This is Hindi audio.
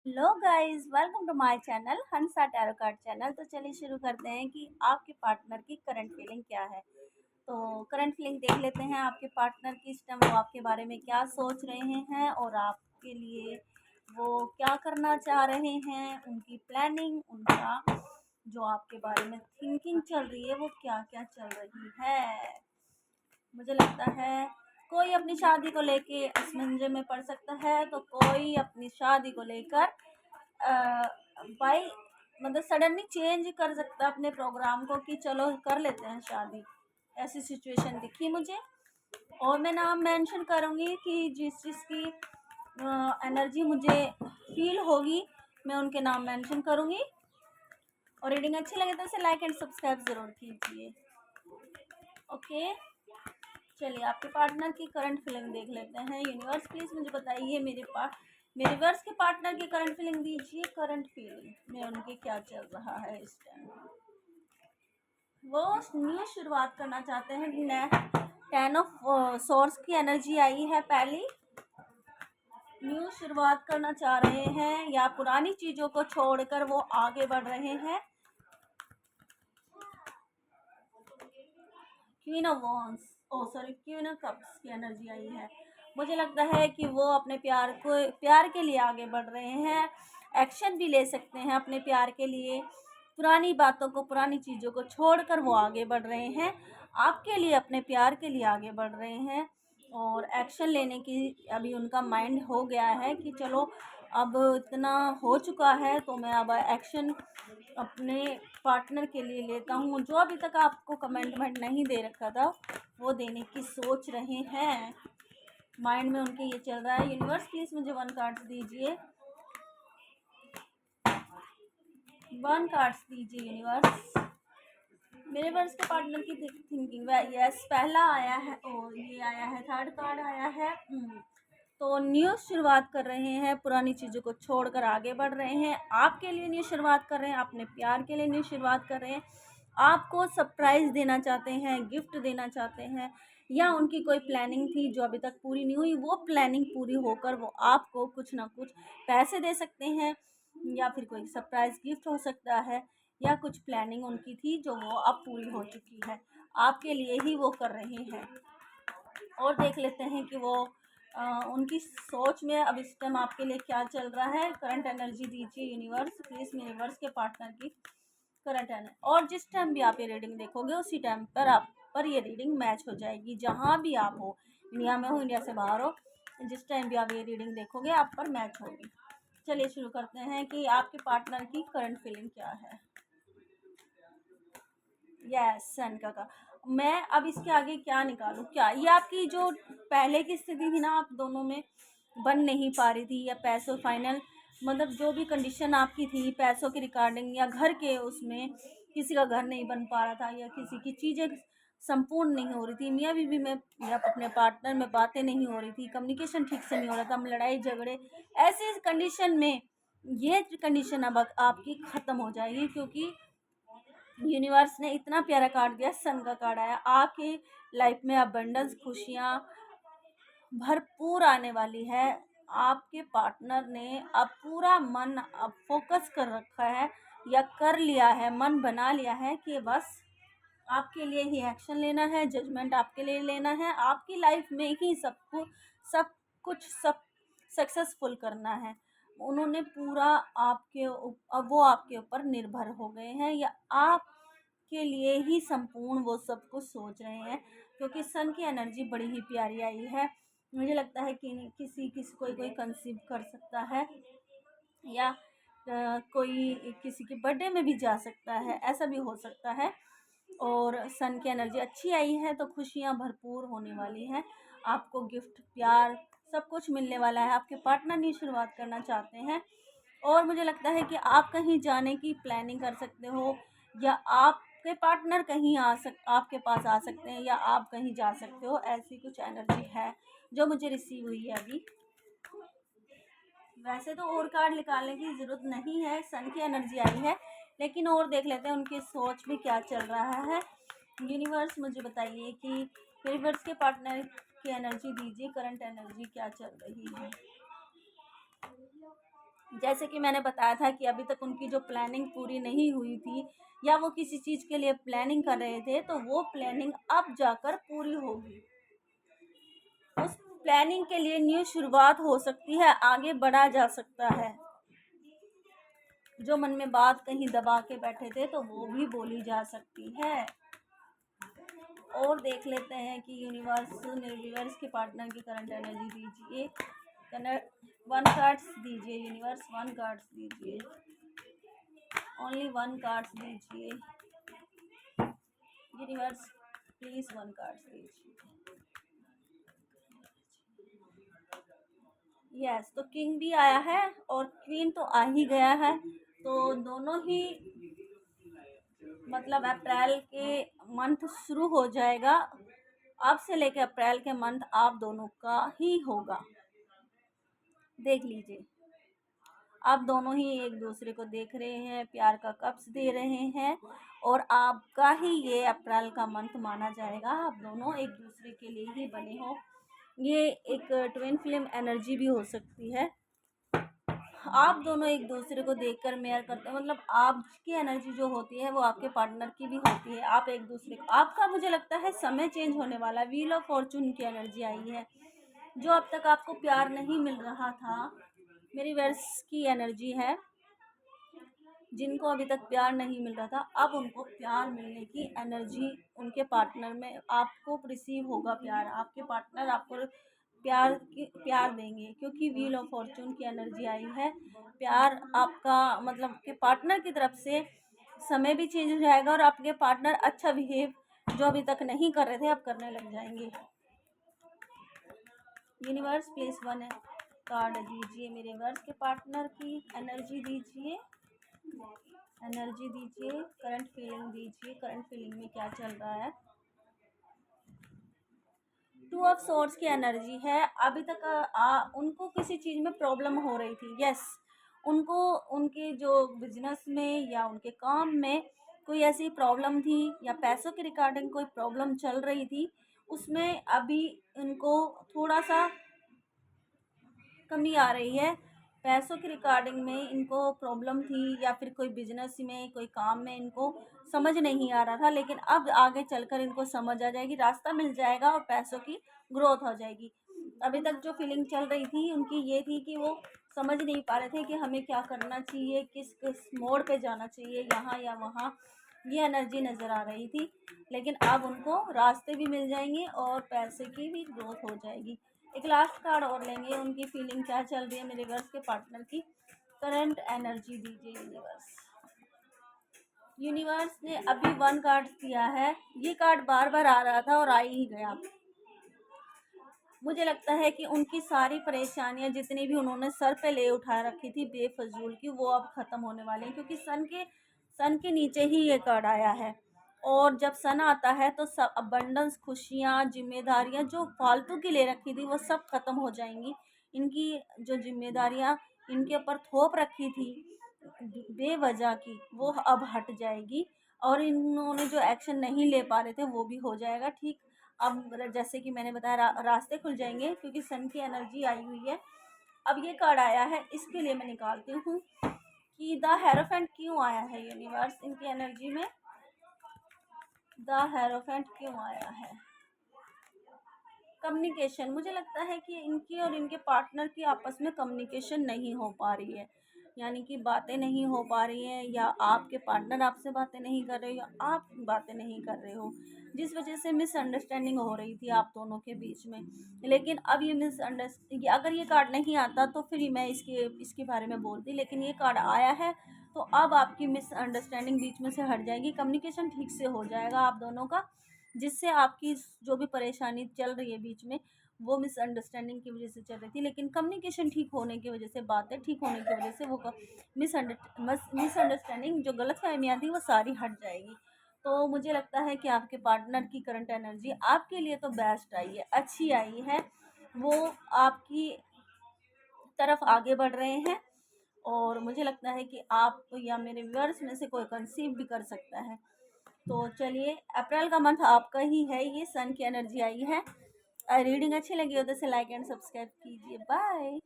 Hello guys, welcome to my channel Hansa tarot card channel. तो चलिए शुरू करते हैं कि आपके पार्टनर की करंट फीलिंग क्या है। तो करंट फीलिंग देख लेते हैं आपके पार्टनर की। इस टाइम वो आपके बारे में क्या सोच रहे हैं और आपके लिए वो क्या करना चाह रहे हैं। उनकी प्लानिंग, उनका जो आपके बारे में थिंकिंग चल रही है वो क्या क्या चल रही है। मुझे लगता है कोई अपनी शादी को लेके असमंजस में पड़ सकता है, तो कोई अपनी शादी को लेकर भाई मतलब सडनली चेंज कर सकता है अपने प्रोग्राम को कि चलो कर लेते हैं शादी। ऐसी सिचुएशन दिखी मुझे। और मैं नाम मेंशन करूँगी कि जिस जिसकी एनर्जी मुझे फील होगी मैं उनके नाम मेंशन करूँगी। और रीडिंग अच्छी लगे तो इसे लाइक एंड सब्सक्राइब ज़रूर कीजिए। ओके, चलिए आपके पार्टनर की करंट फीलिंग देख लेते हैं। यूनिवर्स प्लीज मुझे बताइए, मेरे वर्स के पार्टनर की करंट फीलिंग दीजिए। करंट फीलिंग में उनके क्या चल रहा है इस टाइम। वो न्यू शुरुआत करना चाहते हैं। 10 ऑफ सोर्स की एनर्जी आई है पहली। न्यू शुरुआत करना चाह रहे हैं या पुरानी चीजों को छोड़कर वो आगे बढ़ रहे हैं। Queen of wands, queen of cups की एनर्जी आई है। मुझे लगता है कि वो अपने प्यार के लिए आगे बढ़ रहे हैं। एक्शन भी ले सकते हैं अपने प्यार के लिए। पुरानी बातों को, पुरानी चीज़ों को छोड़कर वो आगे बढ़ रहे हैं आपके लिए, अपने प्यार के लिए आगे बढ़ रहे हैं। और एक्शन लेने की अभी उनका माइंड हो गया है कि चलो अब इतना हो चुका है तो मैं अब एक्शन अपने पार्टनर के लिए लेता हूँ। जो अभी तक आपको कमेंटमेंट नहीं दे रखा था वो देने की सोच रहे हैं। माइंड में उनके ये चल रहा है। यूनिवर्स प्लीज मुझे 1 कार्ड्स दीजिए। 1 कार्ड्स दीजिए यूनिवर्स। मेरे वर्स के पार्टनर की थिंकिंग यस पहला आया है और ये आया है, 3rd कार्ड आया है। तो न्यू शुरुआत कर रहे हैं, पुरानी चीज़ों को छोड़कर आगे बढ़ रहे हैं। आपके लिए न्यू शुरुआत कर रहे हैं, अपने प्यार के लिए न्यू शुरुआत कर रहे हैं। आपको सरप्राइज़ देना चाहते हैं, गिफ्ट देना चाहते हैं, या उनकी कोई प्लानिंग थी जो अभी तक पूरी नहीं हुई, वो प्लानिंग पूरी होकर वो आपको कुछ ना कुछ पैसे दे सकते हैं, या फिर कोई सरप्राइज़ गिफ्ट हो सकता है, या कुछ प्लानिंग उनकी थी जो वो अब पूरी हो चुकी है। आपके लिए ही वो कर रहे हैं। और देख लेते हैं कि वो उनकी सोच में अब इस टाइम आपके लिए क्या चल रहा है। करंट एनर्जी दीजिए यूनिवर्स प्लीज़ मेरे वर्स के पार्टनर की करंट एनर्जी। और जिस टाइम भी आप ये रीडिंग देखोगे उसी टाइम पर आप पर ये रीडिंग मैच हो जाएगी। जहाँ भी आप हो, इंडिया में हो, इंडिया से बाहर हो, जिस टाइम भी आप ये रीडिंग देखोगे आप पर मैच होगी। चलिए शुरू करते हैं कि आपके पार्टनर की करंट फीलिंग क्या है। यस सन का मैं अब इसके आगे क्या निकालूं। क्या ये आपकी जो पहले की स्थिति थी ना, आप दोनों में बन नहीं पा रही थी, या पैसों फाइनल मतलब जो भी कंडीशन आपकी थी पैसों के रिगार्डिंग, या घर के उसमें किसी का घर नहीं बन पा रहा था, या किसी की चीज़ें संपूर्ण नहीं हो रही थी, मियाँ बीवी में या अपने पार्टनर में बातें नहीं हो रही थी, कम्युनिकेशन ठीक से नहीं हो रहा था, लड़ाई झगड़े, ऐसे कंडीशन में ये कंडीशन अब आपकी ख़त्म हो जाएगी। क्योंकि यूनिवर्स ने इतना प्यारा कार्ड दिया, सन का कार्ड आया। आपकी लाइफ में अबंडेंस, खुशियाँ भरपूर आने वाली है। आपके पार्टनर ने अब पूरा मन अब फोकस कर रखा है, या कर लिया है, मन बना लिया है कि बस आपके लिए ही एक्शन लेना है, जजमेंट आपके लिए लेना है, आपकी लाइफ में ही सब कुछ सब सक्सेसफुल करना है। उन्होंने पूरा अब वो आपके ऊपर निर्भर हो गए हैं, या आपके लिए ही संपूर्ण वो सब कुछ सोच रहे हैं। क्योंकि सन की एनर्जी बड़ी ही प्यारी आई है। मुझे लगता है कि कोई कंसीव कर सकता है, या कोई किसी के बर्थडे में भी जा सकता है, ऐसा भी हो सकता है। और सन की एनर्जी अच्छी आई है तो खुशियाँ भरपूर होने वाली हैं। आपको गिफ्ट, प्यार सब कुछ मिलने वाला है। आपके पार्टनर नहीं शुरुआत करना चाहते हैं। और मुझे लगता है कि आप कहीं जाने की प्लानिंग कर सकते हो, या आपके पार्टनर आपके पास आ सकते हैं, या आप कहीं जा सकते हो। ऐसी कुछ एनर्जी है जो मुझे रिसीव हुई है अभी। वैसे तो और कार्ड निकालने की ज़रूरत नहीं है, सन की एनर्जी आई है, लेकिन और देख लेते हैं उनकी सोच में क्या चल रहा है। यूनिवर्स मुझे बताइए कि यूनिवर्स के पार्टनर की एनर्जी दीजिए। करंट एनर्जी क्या चल रही है। जैसे कि मैंने बताया था कि अभी तक उनकी जो प्लानिंग पूरी नहीं हुई थी या वो किसी चीज़ के लिए प्लानिंग कर रहे थे, तो वो प्लानिंग अब जाकर पूरी होगी। उस प्लानिंग के लिए न्यू शुरुआत हो सकती है, आगे बढ़ा जा सकता है। जो मन में बात कहीं दबा के बैठे थे तो वो भी बोली जा सकती है। और देख लेते हैं कि यूनिवर्स के पार्टनर की करंट एनर्जी दीजिए। वन कार्ड्स दीजिए यूनिवर्स, वन कार्ड्स दीजिए, ओनली वन कार्ड्स दीजिए यूनिवर्स, प्लीज वन कार्ड्स दीजिए। यस, तो किंग भी आया है और क्वीन तो आ ही गया है। तो दोनों ही मतलब अप्रैल के मंथ शुरू हो जाएगा। अब से लेकर अप्रैल के मंथ आप दोनों का ही होगा। देख लीजिए, आप दोनों ही एक दूसरे को देख रहे हैं, प्यार का कप्स दे रहे हैं और आपका ही ये अप्रैल का मंथ माना जाएगा। आप दोनों एक दूसरे के लिए ही बने हो। ये एक ट्विन फ्लेम एनर्जी भी हो सकती है। आप दोनों एक दूसरे को देखकर मेयर करते हैं, मतलब आपकी एनर्जी जो होती है वो आपके पार्टनर की भी होती है। आप एक दूसरे को, आपका मुझे लगता है समय चेंज होने वाला। व्हील ऑफ फॉर्चून की एनर्जी आई है। जो अब तक आपको प्यार नहीं मिल रहा था, मेरी वर्स की एनर्जी है। जिनको अभी तक प्यार नहीं मिल रहा था, अब उनको प्यार मिलने की एनर्जी उनके पार्टनर में आपको रिसीव होगा। प्यार, आपके पार्टनर आपको प्यार देंगे, क्योंकि व्हील ऑफ फॉर्चून की एनर्जी आई है। प्यार आपका मतलब के पार्टनर की तरफ से समय भी चेंज हो जाएगा और आपके पार्टनर अच्छा बिहेव जो अभी तक नहीं कर रहे थे अब करने लग जाएंगे। यूनिवर्स प्लीज वन कार्ड दीजिए मेरे वर्स के पार्टनर की एनर्जी दीजिए, एनर्जी दीजिए, करंट फीलिंग दीजिए। करंट फीलिंग में क्या चल रहा है? टू ऑफ सोर्ड्स की एनर्जी है। अभी तक उनको किसी चीज़ में प्रॉब्लम हो रही थी। यस, उनको उनके जो बिजनेस में या उनके काम में कोई ऐसी प्रॉब्लम थी या पैसों के रिगार्डिंग कोई प्रॉब्लम चल रही थी, उसमें अभी इनको थोड़ा सा कमी आ रही है। पैसों के रिगार्डिंग में इनको प्रॉब्लम थी या फिर कोई बिजनेस में कोई काम में इनको समझ नहीं आ रहा था, लेकिन अब आगे चलकर इनको समझ आ जाएगी, रास्ता मिल जाएगा और पैसों की ग्रोथ हो जाएगी। अभी तक जो फीलिंग चल रही थी उनकी ये थी कि वो समझ नहीं पा रहे थे कि हमें क्या करना चाहिए, किस किस मोड़ पे जाना चाहिए, यहाँ या वहाँ। ये एनर्जी नज़र आ रही थी, लेकिन अब उनको रास्ते भी मिल जाएंगे और पैसे की भी ग्रोथ हो जाएगी। एक लास्ट कार्ड और लेंगे, उनकी फीलिंग क्या चल रही है मेरे वर्स के पार्टनर की। करंट एनर्जी दीजिए यूनिवर्स। यूनिवर्स ने अभी वन कार्ड दिया है। ये कार्ड बार बार आ रहा था और आ ही गया। मुझे लगता है कि उनकी सारी परेशानियां जितनी भी उन्होंने सर पे ले उठा रखी थी बेफजूल की, वो अब ख़त्म होने वाली हैं, क्योंकि सन के नीचे ही ये कार्ड आया है। और जब सन आता है तो सब अबंडेंस, खुशियाँ, जिम्मेदारियाँ जो फालतू की ले रखी थी वो सब ख़त्म हो जाएंगी। इनकी जो जिम्मेदारियाँ इनके ऊपर थोप रखी थी बेवजह की, वो अब हट जाएगी और इन्होंने जो एक्शन नहीं ले पा रहे थे वो भी हो जाएगा ठीक। अब जैसे कि मैंने बताया रास्ते खुल जाएंगे, क्योंकि सन की एनर्जी आई हुई है। अब ये कार्ड आया है, इसके लिए मैं निकालती हूँ कि द हेरोफेंट क्यों आया है यूनिवर्स इनकी एनर्जी में। द हेरोफेंट क्यों आया है? कम्युनिकेशन। मुझे लगता है कि इनकी और इनके पार्टनर की आपस में कम्युनिकेशन नहीं हो पा रही है, यानी कि बातें नहीं हो पा रही हैं, या आपके पार्टनर आपसे बातें नहीं कर रहे हो या आप बातें नहीं कर रहे हो, जिस वजह से मिसअंडरस्टैंडिंग हो रही थी आप दोनों के बीच में। लेकिन अब ये मिसअंडरस्टैंडिंग, अगर ये कार्ड नहीं आता तो फिर मैं इसके बारे में बोलती, लेकिन ये कार्ड आया है तो अब आपकी मिसअंडरस्टैंडिंग बीच में से हट जाएगी, कम्युनिकेशन ठीक से हो जाएगा आप दोनों का, जिससे आपकी जो भी परेशानी चल रही है बीच में वो मिसअंडरस्टैंडिंग की वजह से चल रही थी, लेकिन कम्युनिकेशन ठीक होने की वजह से, बातें ठीक होने की वजह से वो मिसअंडरस्टैंडिंग जो गलतफहमियां थी वो सारी हट जाएगी। तो मुझे लगता है कि आपके पार्टनर की करंट एनर्जी आपके लिए तो बेस्ट आई है, अच्छी आई है। वो आपकी तरफ आगे बढ़ रहे हैं और मुझे लगता है कि आप या मेरे व्यूअर्स में से कोई कंसीव भी कर सकता है। तो चलिए, अप्रैल का मंथ आपका ही है, ये सन की एनर्जी आई है। रीडिंग अच्छी लगी हो तो इसे लाइक एंड सब्सक्राइब कीजिए। बाय।